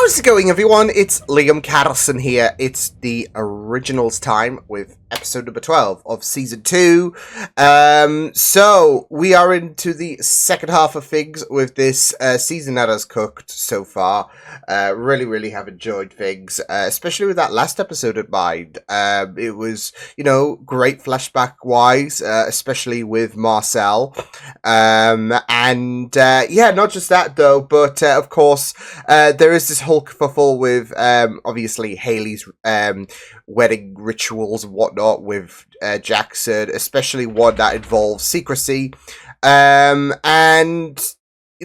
How's it going, everyone? It's Liam Carlson here. It's the originals time with episode number 12 of season 2. So we are into the second half of things with this season that has cooked so far. Really have enjoyed things, especially with that last episode in mind. It was, great flashback wise, especially with Marcel. Not just that though, but of course, there is this whole kerfuffle with obviously Hayley's wedding rituals and whatnot with Jackson, especially one that involves secrecy, and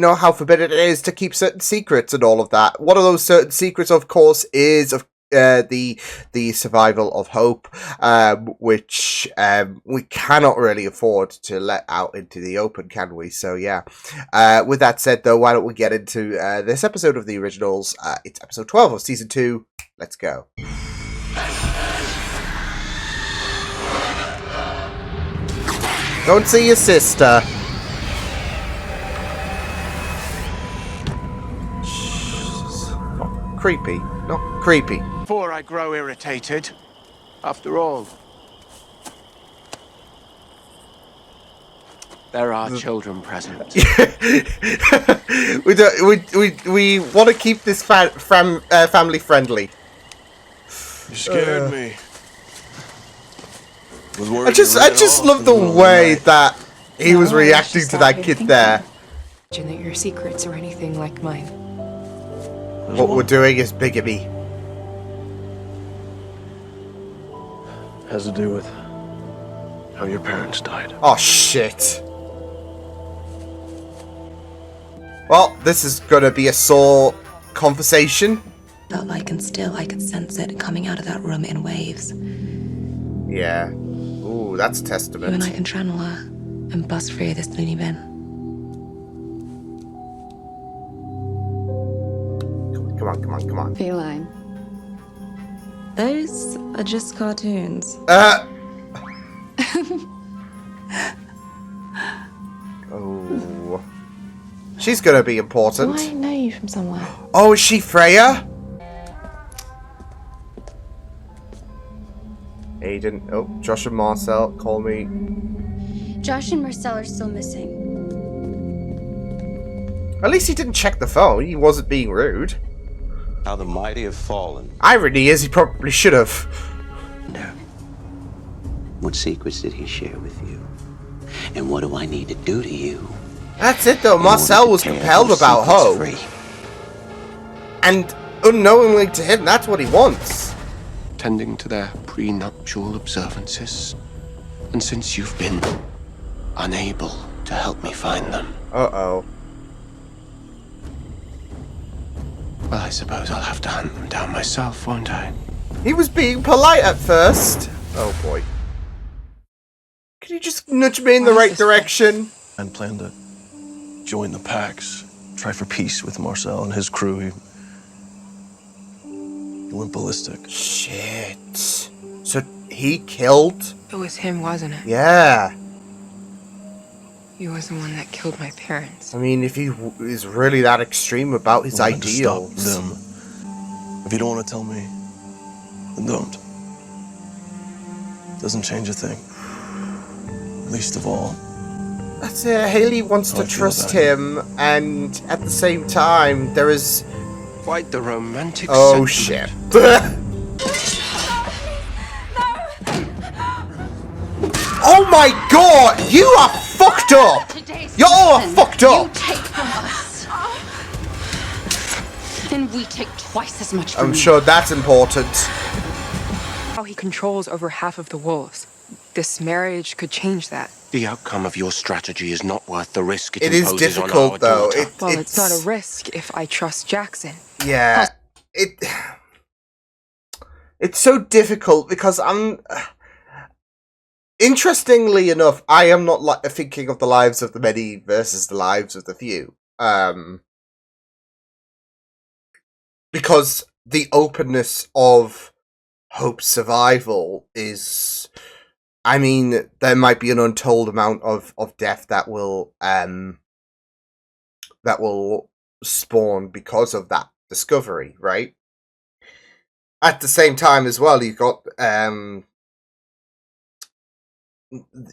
how forbidden it is to keep certain secrets and all of that. One of those certain secrets, of course, is the survival of Hope, which we cannot really afford to let out into the open, can we? So yeah. With that said, though, why don't we get into this episode of the originals? It's episode 12 of season 2. Let's go. Don't see your sister. Not creepy. Not creepy. Before I grow irritated. After all, there are children present. we want to keep this family friendly. You scared me. I just love the way that he was reacting to that kid there. Imagine that your secrets are anything like mine. What we're doing is bigamy. Has to do with how your parents died. Oh shit. Well, this is gonna be a sore conversation. Felt like and still I could sense it coming out of that room in waves. Yeah. Ooh, that's testament. You and I can channel her and bust Freya this loony bin. Come on. Feline. Those are just cartoons. Oh. She's gonna be important. Do I know you from somewhere? Oh, is she Freya? Aiden. Oh, Josh and Marcel, call me. Josh and Marcel are still missing. At least he didn't check the phone. He wasn't being rude. How the mighty have fallen. Irony is he probably should have. No. What secrets did he share with you? And what do I need to do to you? That's it though. Marcel was compelled about Hope. Free. And unknowingly to him, that's what he wants. Tending to their prenuptial observances. And since you've been unable to help me find them, Uh-oh. well, I suppose I'll have to hunt them down myself, won't I? He was being polite at first. Oh boy. Can you just nudge me in the right direction? And planned to join the Pax, try for peace with Marcel and his crew. He went ballistic. Shit. So he killed? It was him, wasn't it? Yeah. He was the one that killed my parents. I mean, if he is really that extreme about his I wanted to ideals. stop them. If you don't want to tell me, then don't. Doesn't change a thing. Least of all. That's it. Hayley wants to trust him, and at the same time, there is... Quite the romantic Oh, sentiment. shit. Oh my god! You are fucked up! You're all fucked up! You take from us. And we take twice as much from I'm you. sure that's important. How he controls over half of the wolves. This marriage could change that. The outcome of your strategy is not worth the risk it It is imposes on our difficult, though. daughter. Well, it's not a risk if I trust Jackson. Yeah. It's so difficult because interestingly enough, I am not thinking of the lives of the many versus the lives of the few. Because the openness of Hope's survival is... I mean, there might be an untold amount of death that will spawn because of that discovery, right? At the same time as well, you got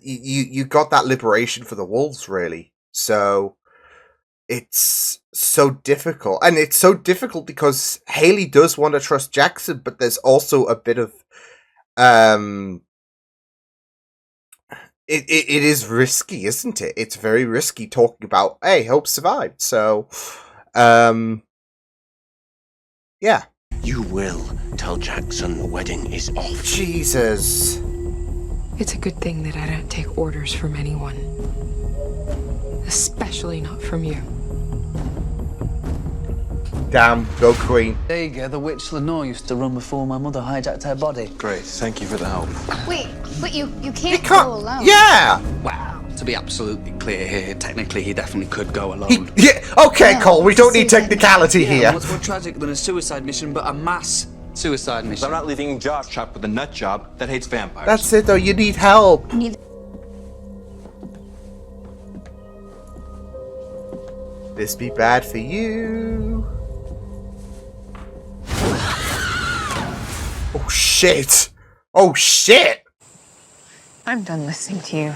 you got that liberation for the wolves, really. So it's so difficult, and it's so difficult because Haley does want to trust Jackson, but there's also a bit of it is risky, isn't it? It's very risky talking about, hey, Hope survived. So yeah. You will tell Jackson the wedding is off. Jesus. It's a good thing that I don't take orders from anyone. Especially not from you. Damn, go Queen. There you go, the witch Lenore used to run before my mother hijacked her body. Great, thank you for the help. Wait, but you You can't can't. go alone. Yeah. Wow, to be absolutely clear here, technically he definitely could go alone. Yeah. Okay, Cole. We don't need technicality Yeah, here. what's more tragic than a suicide mission, but a mass suicide mission? I'm not leaving Josh trapped with a nut job that hates vampires. That's it, though. You need help. This be bad for you. Oh shit! Oh shit! I'm done listening to you.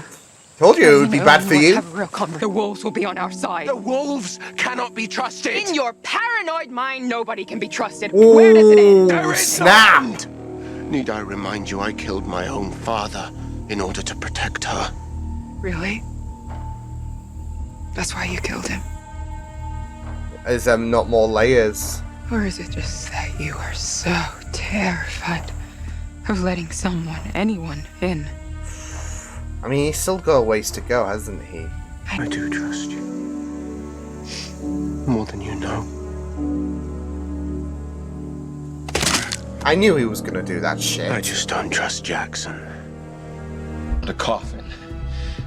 Told you it would be bad for you. Have a real conversation. The wolves will be on our side. The wolves cannot be trusted. In your paranoid mind, nobody can be trusted. Where does it end? Ooh, snap! Need I remind you I killed my own father in order to protect her? Really? That's why you killed him? Is not more layers? Or is it just that you are so terrified of letting someone, anyone, in? I mean, he's still got a ways to go, hasn't he? I do trust you. More than you know. I knew he was gonna do that shit. I just don't trust Jackson. The coffin.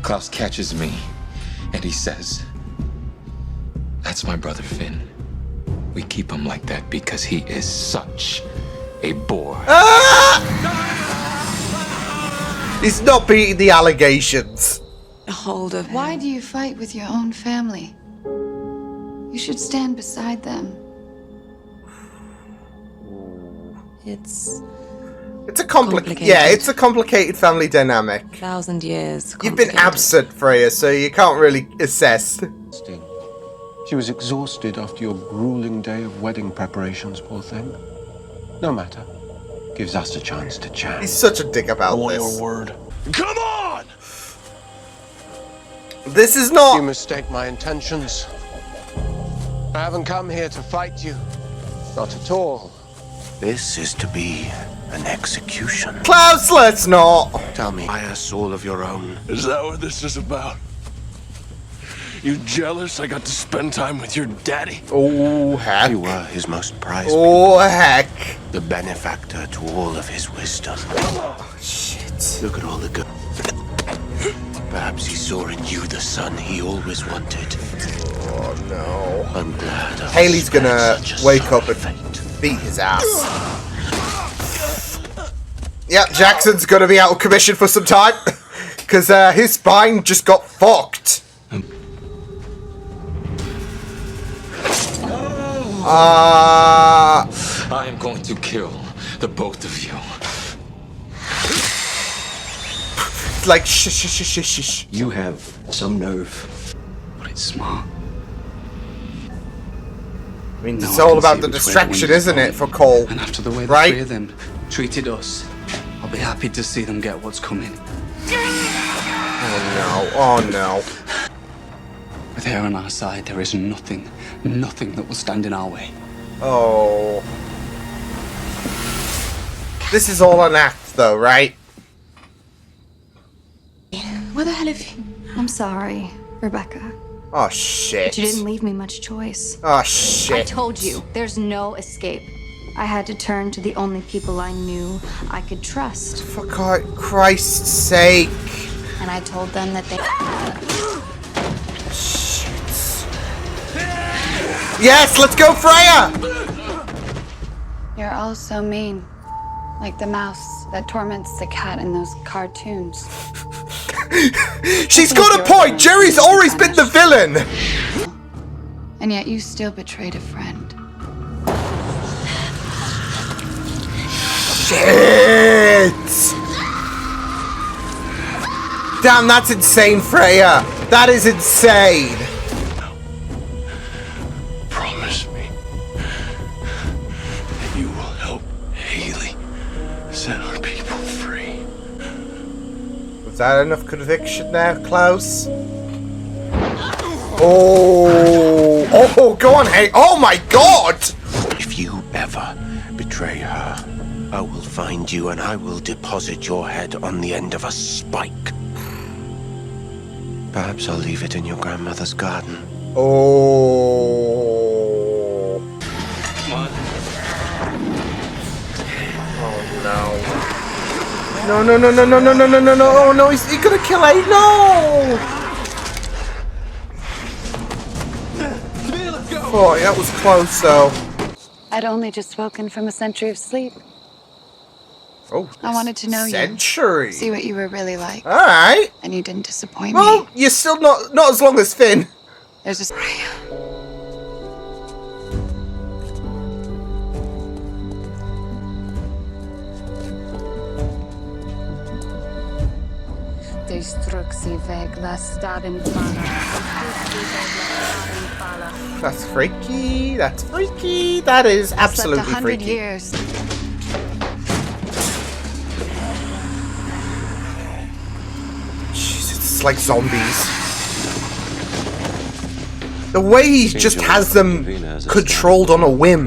Klaus catches me, and he says, "That's my brother Finn. We keep him like that because he is such a bore." He's not beating the allegations. Hold of him. Why do you fight with your own family? You should stand beside them. It's It's a yeah, it's a complicated family dynamic. 1,000 years. You've been absent, Freya, so you can't really assess. She was exhausted after your grueling day of wedding preparations, poor thing. No matter. Gives us a chance to chat. He's such a dick I about want this. your word. Come on! This is You not. mistake my intentions. I haven't come here to fight you. Not at all. This is to be an execution. Klaus, let's not. Tell me, by a soul of your own. Is that what this is about? You jealous I got to spend time with your daddy? Oh, heck. You were his most prized. Oh, heck. The benefactor to all of his wisdom. Oh, shit. Look at all the good. Perhaps he saw in you the son he always wanted. Oh, no. I'm glad. I Haley's spared gonna such a wake up sorry and fate. beat his ass. Yep, Jackson's gonna be out of commission for some time. Because his spine just got fucked. I am going to kill the both of you. Like, shh. You have some nerve. But it's smart. I mean, No, it's I all can about see the which way distraction, the wind is isn't it, blowing. for Cole? And after the way the Right? three of them treated us, I'll be happy to see them get what's coming. Oh no. With her on our side, there is nothing that will stand in our way. Oh. This is all an act, though, right? Where the hell have you? I'm sorry, Rebecca. Oh, shit. But you didn't leave me much choice. Oh, I shit. told you, there's no escape. I had to turn to the only people I knew I could trust. For Christ's sake. And I told them that they... Yes, let's go, Freya! You're all so mean. Like the mouse that torments the cat in those cartoons. She's got a point! Jerry's always been the villain! And yet you still betrayed a friend. shit! Damn, that's insane, Freya! That is insane! Promise me that you will help Haley set our people free. Was that enough conviction there, Klaus? Oh! Oh, go on, hey! Oh my god! If you ever betray her, I will find you and I will deposit your head on the end of a spike. Perhaps I'll leave it in your grandmother's garden. Oh. Come on. Oh no. No, no, no, no, no, no, no, no, no, oh no, he's gonna kill her, no! Oh, that was close though. I'd only just woken from a century of sleep. Oh, I wanted to know century. you. See what you were really like. Alright. And you didn't disappoint Well, me. you're still not as long as Finn. There's just Freya. That's freaky. That's freaky. That is absolutely Slept 100 freaky. years. Jesus, it's like zombies. The way he just has them controlled on a whim.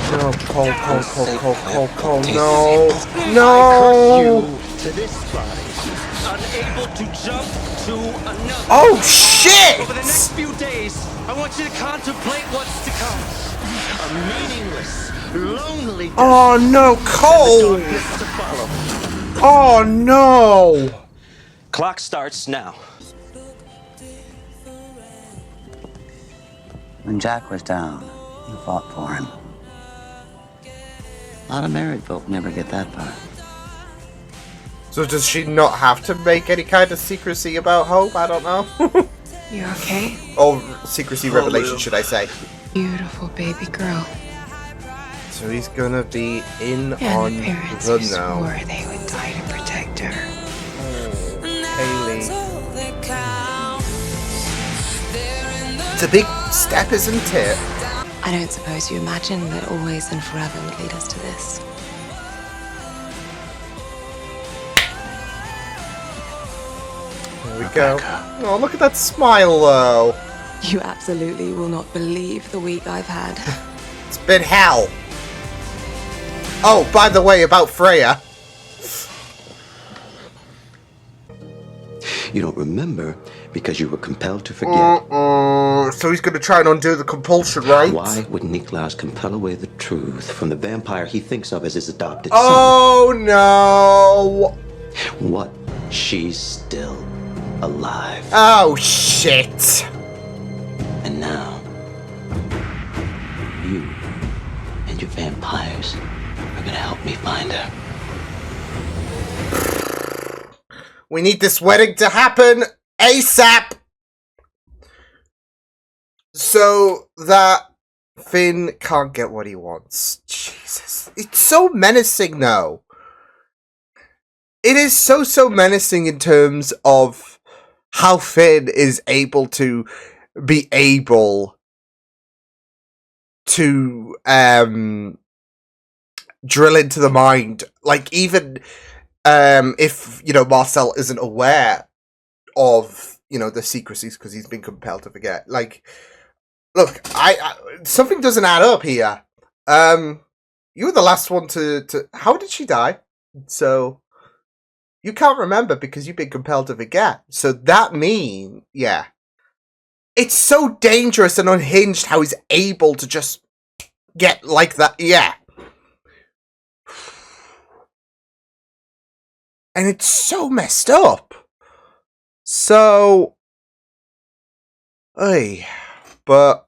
No, Cole, no. No! To this body, unable to jump to another. Oh, shit! Over the next few days, I want you to contemplate what's to come. A meaningless, lonely death. Oh, no, Cole! Oh, no! Clock starts now. When Jack was down, you fought for him. A lot of married folk never get that far. So does she not have to make any kind of secrecy about Hope? I don't know. You okay? Or secrecy revelation, should I say. Beautiful baby girl. So he's gonna be in And on the parents the who now. swore they would die to protect her. Haley. It's a big step, isn't it? I don't suppose you imagine that always and forever would lead us to this. There we go. Oh, look at that smile, though. You absolutely will not believe the week I've had. It's been hell. Oh, by the way, about Freya. You don't remember because you were compelled to forget. So he's going to try and undo the compulsion, right? Why would Niklaus compel away the truth from the vampire he thinks of as his adopted Oh, no. son? What? She's still alive. Oh, shit. And now, you and your vampires are gonna help me find her. We need this wedding to happen ASAP. So that Finn can't get what he wants. Jesus. It's so menacing, though. It is so menacing in terms of how Finn is able to be able to drill into the mind. Like, even if, you know, Marcel isn't aware of, you know, the secrecies because he's been compelled to forget. Like, look, I something doesn't add up here. You were the last one to how did she die? So you can't remember because you've been compelled to forget. So that means, yeah. It's so dangerous and unhinged how he's able to just get like that. Yeah. And it's so messed up. So, but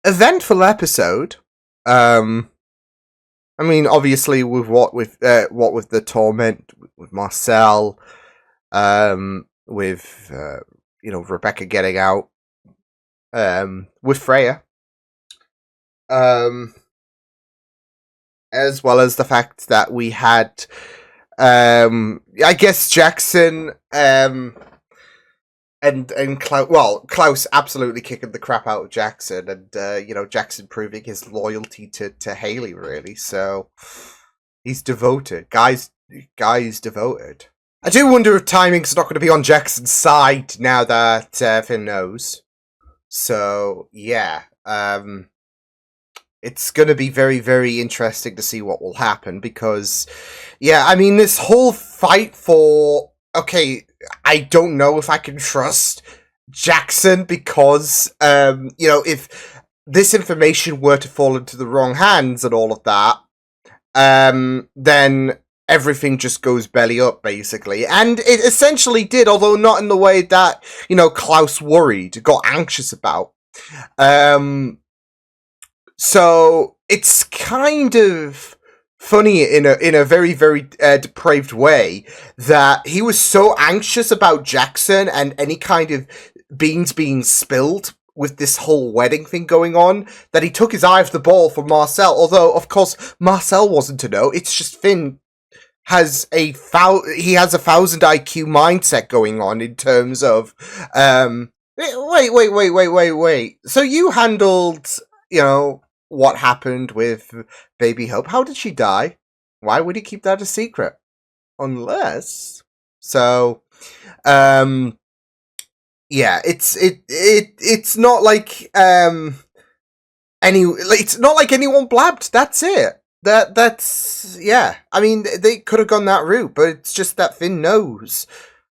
eventful episode. I mean, obviously, with what with the torment with Marcel, with you know, Rebecca getting out, with Freya, As well as the fact that we had, I guess Jackson, and Klaus, well, Klaus absolutely kicking the crap out of Jackson, and Jackson proving his loyalty to Haley, really. So he's devoted, guys devoted. I do wonder if timing's not going to be on Jackson's side now that Finn knows. So yeah, it's going to be very, very interesting to see what will happen, because, yeah, I mean, this whole fight for, okay, I don't know if I can trust Jackson, because, if this information were to fall into the wrong hands and all of that, then everything just goes belly up, basically. And it essentially did, although not in the way that, Klaus worried, got anxious about. So it's kind of funny in a very, very depraved way that he was so anxious about Jackson and any kind of beans being spilled with this whole wedding thing going on, that he took his eye off the ball for Marcel. Although, of course, Marcel wasn't to know. It's just Finn has a 1,000 IQ mindset going on in terms of wait. So you handled, what happened with Baby Hope? How did she die? Why would he keep that a secret? Unless, so, yeah, it's not like it's not like anyone blabbed. That's it. That's yeah. I mean, they could have gone that route, but it's just that Finn knows,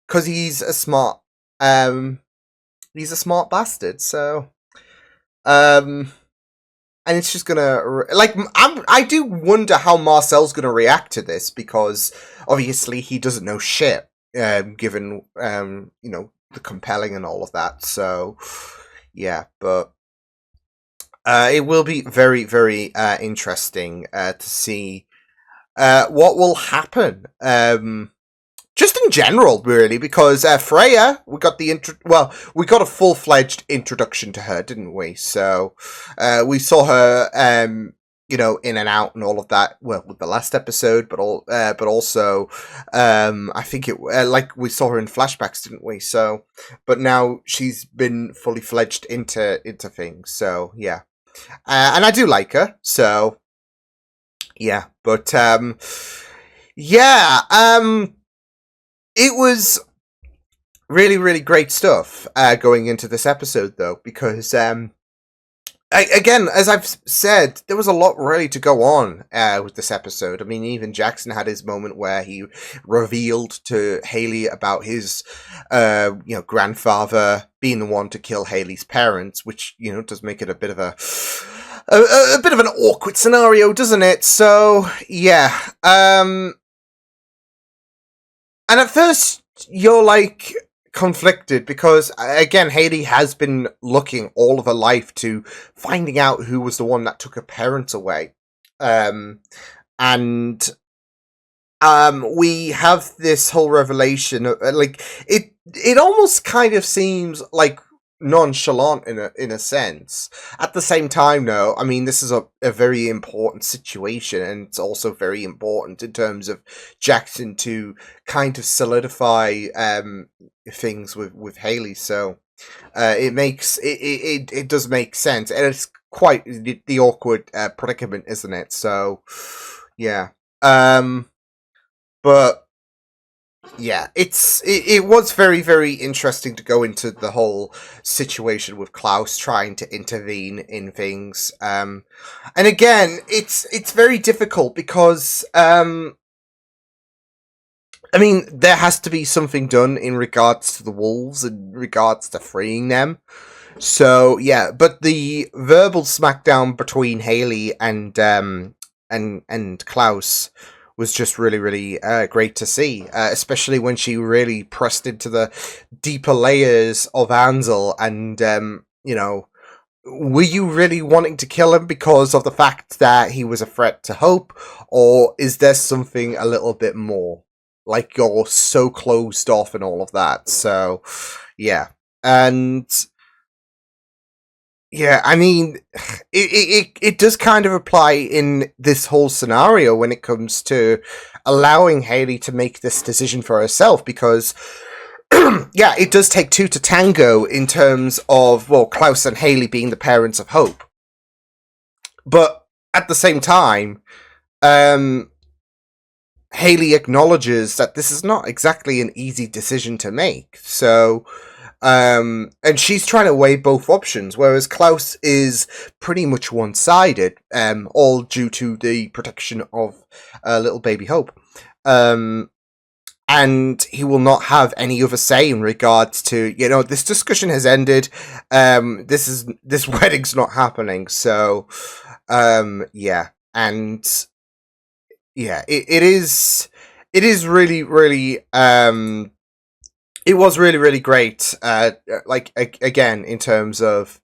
because he's a smart bastard. So, and it's just gonna, I do wonder how Marcel's gonna react to this, because obviously he doesn't know shit, given, the compelling and all of that. So, yeah, but it will be very, very interesting to see what will happen. Just in general, really, because Freya, we got we got a full-fledged introduction to her, didn't we? So we saw her, in and out and all of that. Well, with the last episode, but also, I think we saw her in flashbacks, didn't we? So, but now she's been fully fledged into things. So yeah, and I do like her. So yeah, but yeah, it was really, really great stuff going into this episode, though, because, again, as I've said, there was a lot really to go on with this episode. I mean, even Jackson had his moment where he revealed to Haley about his, grandfather being the one to kill Haley's parents, which, does make it a bit of a bit of an awkward scenario, doesn't it? So, yeah. And at first, you're, conflicted, because, again, Haley has been looking all of her life to finding out who was the one that took her parents away. And we have this whole revelation, it almost kind of seems like nonchalant in a sense. At the same time, though, I mean, this is a very important situation, and it's also very important in terms of Jackson to kind of solidify things with Haley. So it does make sense, and it's quite the awkward predicament, isn't it? So yeah, but yeah, it was very, very interesting to go into the whole situation with Klaus trying to intervene in things. And again, it's very difficult, because I mean, there has to be something done in regards to the wolves, in regards to freeing them. So yeah, but the verbal smackdown between Haley and Klaus was just really, really great to see, especially when she really pressed into the deeper layers of Ansel, and, were you really wanting to kill him because of the fact that he was a threat to Hope, or is there something a little bit more? Like, you're so closed off and all of that, so, yeah. And Yeah, I mean, it does kind of apply in this whole scenario when it comes to allowing Haley to make this decision for herself, because yeah, it does take two to tango in terms of, well, Klaus and Haley being the parents of Hope. But at the same time, Haley acknowledges that this is not exactly an easy decision to make. So, and she's trying to weigh both options, whereas Klaus is pretty much one-sided, all due to the protection of little baby Hope. And he will not have any other say in regards to, this discussion has ended. This wedding's not happening. So, yeah, and yeah, it is really, really, it was really, really great. Again, in terms of,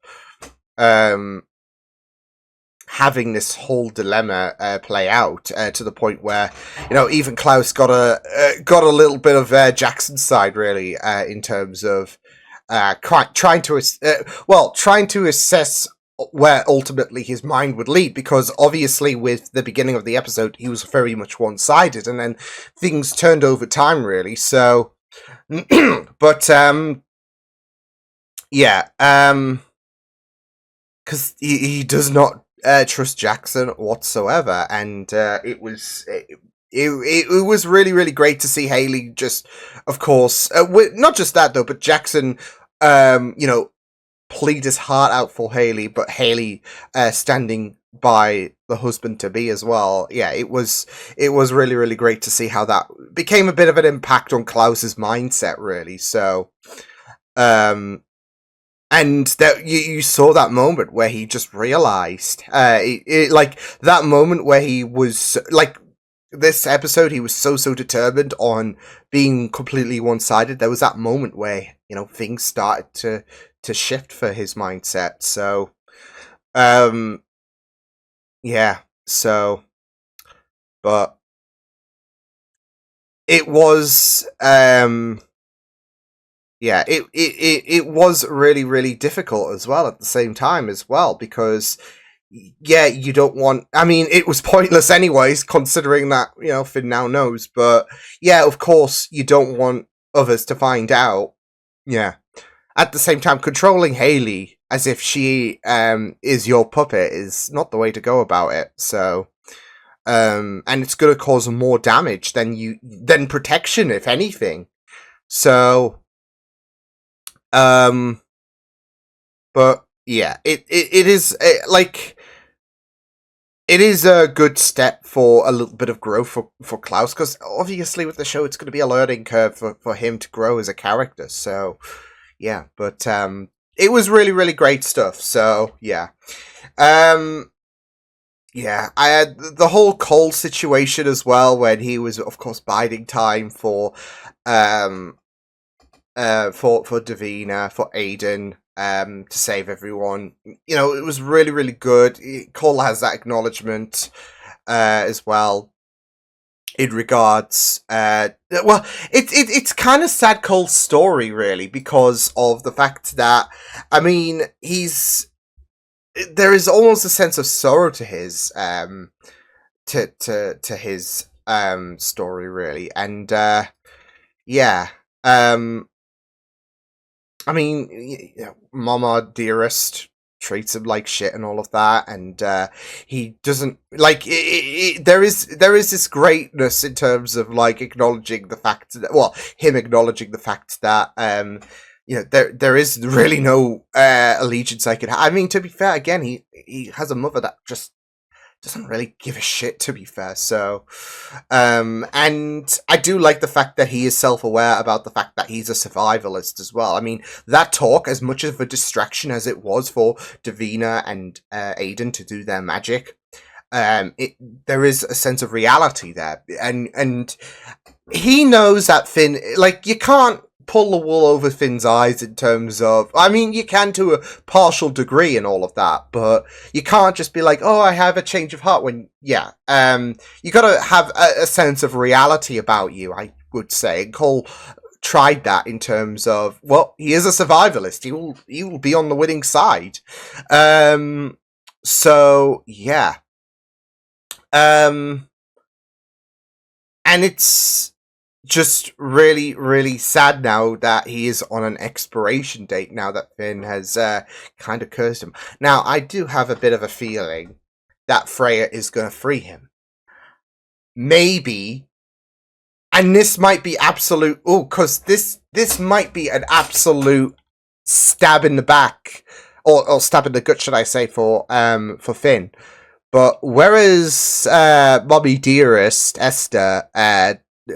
having this whole dilemma play out to the point where even Klaus got a little bit of Jackson's side, really, in terms of trying to assess where ultimately his mind would lead, because obviously with the beginning of the episode he was very much one-sided, and then things turned over time, really. So but yeah, because he does not trust Jackson whatsoever, and it was really, really great to see Haley just, of course, not just that though, but Jackson, plead his heart out for Haley, but Haley standing by the husband to be as well. Yeah, it was really, really great to see how that became a bit of an impact on Klaus's mindset, really. So, and that you saw that moment where he just realized, like that moment where he was like, this episode, he was so determined on being completely one-sided. There was that moment where things started to shift for his mindset. So, yeah. So, but it was, yeah, it was really, really difficult as well at the same time as well, because yeah, you don't want, I mean, it was pointless anyways, considering that, Finn now knows, but yeah, of course, you don't want others to find out. Yeah. At the same time, controlling Haley as if she is your puppet is not the way to go about it. So, and it's going to cause more damage than protection, if anything. So, but yeah, it is it is a good step for a little bit of growth for Klaus, because obviously with the show it's going to be a learning curve for him to grow as a character. So yeah, but it was really, really great stuff. So yeah, yeah, I had the whole Cole situation as well, when he was, of course, biding time for Davina, for Aiden, to save everyone. It was really, really good. Cole has that acknowledgement as well in regards, well, it's kind of sad, Cole's story, really, because of the fact that, I mean, there is almost a sense of sorrow to his to his story, really. And yeah, I mean, Mama Dearest treats him like shit and all of that, and he doesn't like there is this greatness in terms of like acknowledging the fact that, well, him acknowledging the fact that there is really no allegiance I could have. I mean, to be fair, again, he has a mother that just doesn't really give a shit, to be fair. So, and I do like the fact that he is self-aware about the fact that he's a survivalist as well. I mean, that talk, as much of a distraction as it was for Davina and Aiden to do their magic, there is a sense of reality there, and he knows that Finn, like, you can't pull the wool over Finn's eyes in terms of, I mean, you can to a partial degree and all of that, but you can't just be like, oh, I have a change of heart, when, yeah, you gotta have a sense of reality about you, I would say. And Cole tried that in terms of, well, he is a survivalist. He will be on the winning side. So yeah. And it's just really, really sad now that he is on an expiration date now that Finn has kind of cursed him. Now, I do have a bit of a feeling that Freya is going to free him. Maybe. And this might be absolute... Oh, because this might be an absolute stab in the back. Or stab in the gut, should I say, for Finn. But whereas Mommy Dearest, Esther,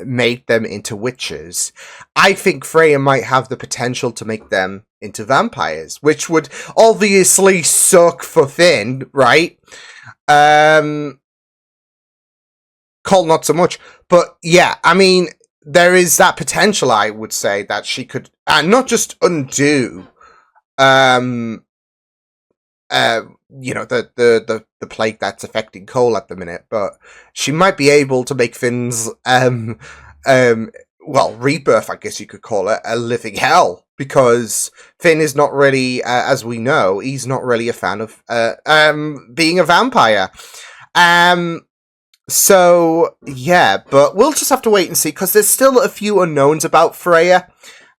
made them into witches, I think Freya might have the potential to make them into vampires, which would obviously suck for Finn, right? Colt not so much, but yeah, I mean, there is that potential, I would say, that she could not just undo the plague that's affecting Cole at the minute, but she might be able to make Finn's rebirth, I guess you could call it, a living hell, because Finn is not really, as we know, he's not really a fan of being a vampire. So yeah, but we'll just have to wait and see, because there's still a few unknowns about Freya.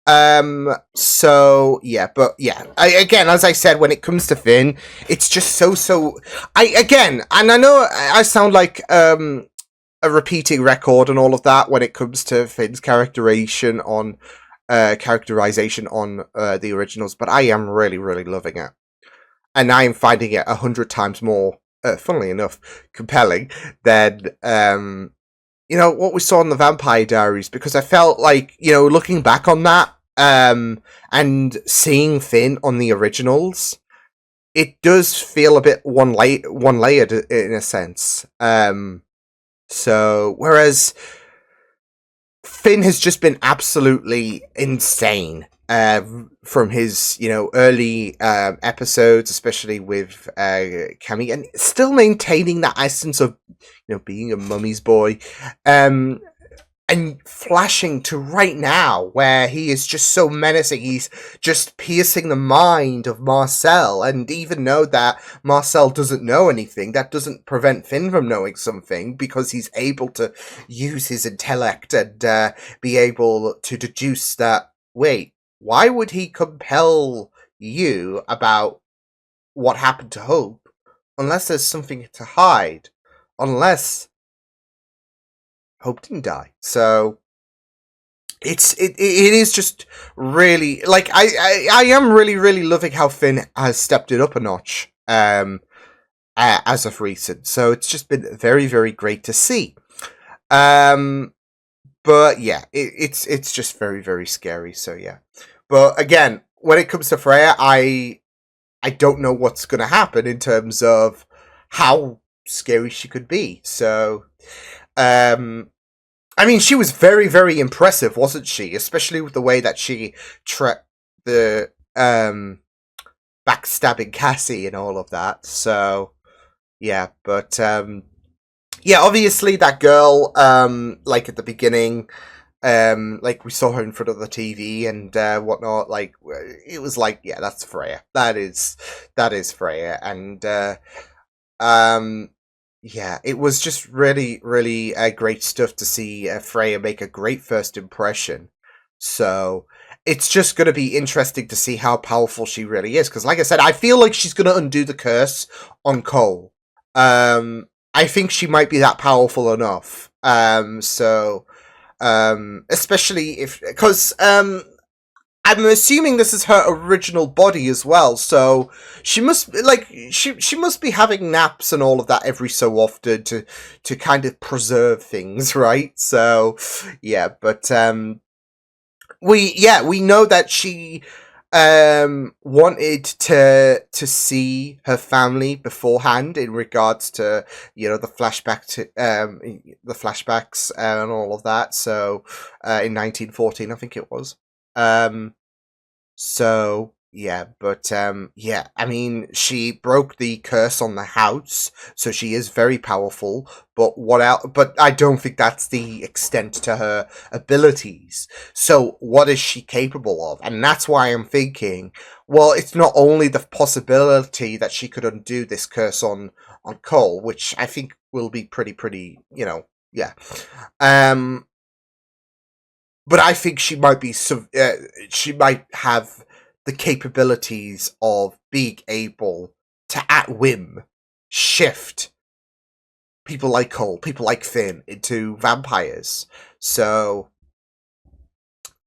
So yeah, but yeah, again, as I said, when it comes to Finn, it's just and I know I sound like a repeating record and all of that when it comes to Finn's characterization on the originals, but I am really, really loving it, and I am finding it 100 times more, funnily enough, compelling than what we saw in the Vampire Diaries, because I felt like, looking back on that, and seeing Finn on the originals, it does feel a bit one-layered in a sense. So whereas Finn has just been absolutely insane from his early episodes, especially with Cammy, and still maintaining that essence of being a mummy's boy, and flashing to right now, where he is just so menacing. He's just piercing the mind of Marcel, and even though that Marcel doesn't know anything, that doesn't prevent Finn from knowing something, because he's able to use his intellect and be able to deduce that, wait, why would he compel you about what happened to Hope unless there's something to hide? Unless Hope didn't die. So it is just really, like, I am really, really loving how Finn has stepped it up a notch as of recent. So it's just been very, very great to see. But yeah, it's just very, very scary. So yeah. But again, when it comes to Freya, I don't know what's going to happen in terms of how scary she could be. So, I mean, she was very, very impressive, wasn't she? Especially with the way that she backstabbing Cassie and all of that. So, yeah, but yeah, obviously that girl, like at the beginning, like we saw her in front of the TV and whatnot. Like, it was like, yeah, that's Freya. That is Freya, and yeah, it was just really, really great stuff to see Freya make a great first impression. So it's just going to be interesting to see how powerful she really is. Because like I said, I feel like she's going to undo the curse on Cole. I think she might be that powerful enough. So especially if... Because... I'm assuming this is her original body as well, so she must she must be having naps and all of that every so often to kind of preserve things, right? So yeah, but we know that she wanted to see her family beforehand in regards to the flashbacks and all of that. So in 1914, I think it was. So Yeah, but yeah, I mean, she broke the curse on the house, so she is very powerful. But what else? But I don't think that's the extent to her abilities. So what is she capable of? And that's why I'm thinking, well, it's not only the possibility that she could undo this curse on Cole, which I think will be pretty, yeah. But I think she might be she might have the capabilities of being able to, at whim, shift people like Cole, people like Finn into vampires. So,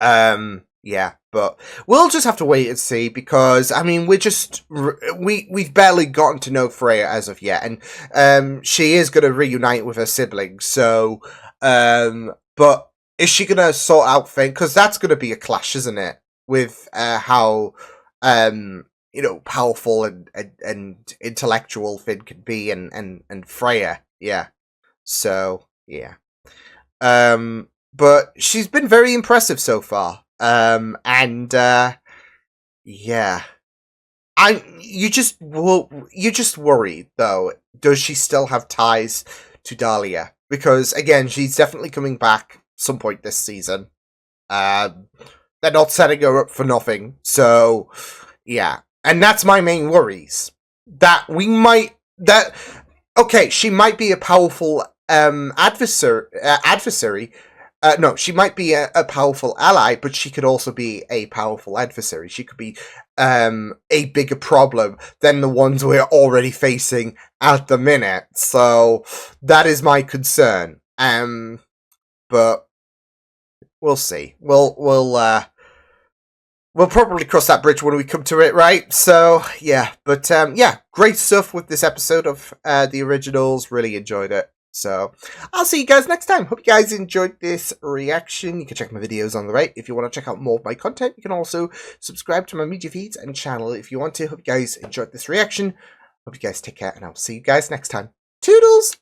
yeah, but we'll just have to wait and see, because I mean, we've barely gotten to know Freya as of yet, and she is going to reunite with her siblings. So, but is she going to sort out Finn? Because that's going to be a clash, isn't it? With how powerful and intellectual Finn can be, and Freya, yeah. So yeah, but she's been very impressive so far, and yeah, you just worry though. Does she still have ties to Dahlia? Because again, she's definitely coming back some point this season. They're not setting her up for nothing. So, yeah. And that's my main worries. Okay, she might be a powerful adversary. No, she might be a powerful ally, but she could also be a powerful adversary. She could be a bigger problem than the ones we're already facing at the minute. So, that is my concern. But we'll see. We'll probably cross that bridge when we come to it, right? So, yeah. But, yeah, great stuff with this episode of the originals. Really enjoyed it. So, I'll see you guys next time. Hope you guys enjoyed this reaction. You can check my videos on the right. If you want to check out more of my content, you can also subscribe to my media feeds and channel if you want to. Hope you guys enjoyed this reaction. Hope you guys take care, and I'll see you guys next time. Toodles!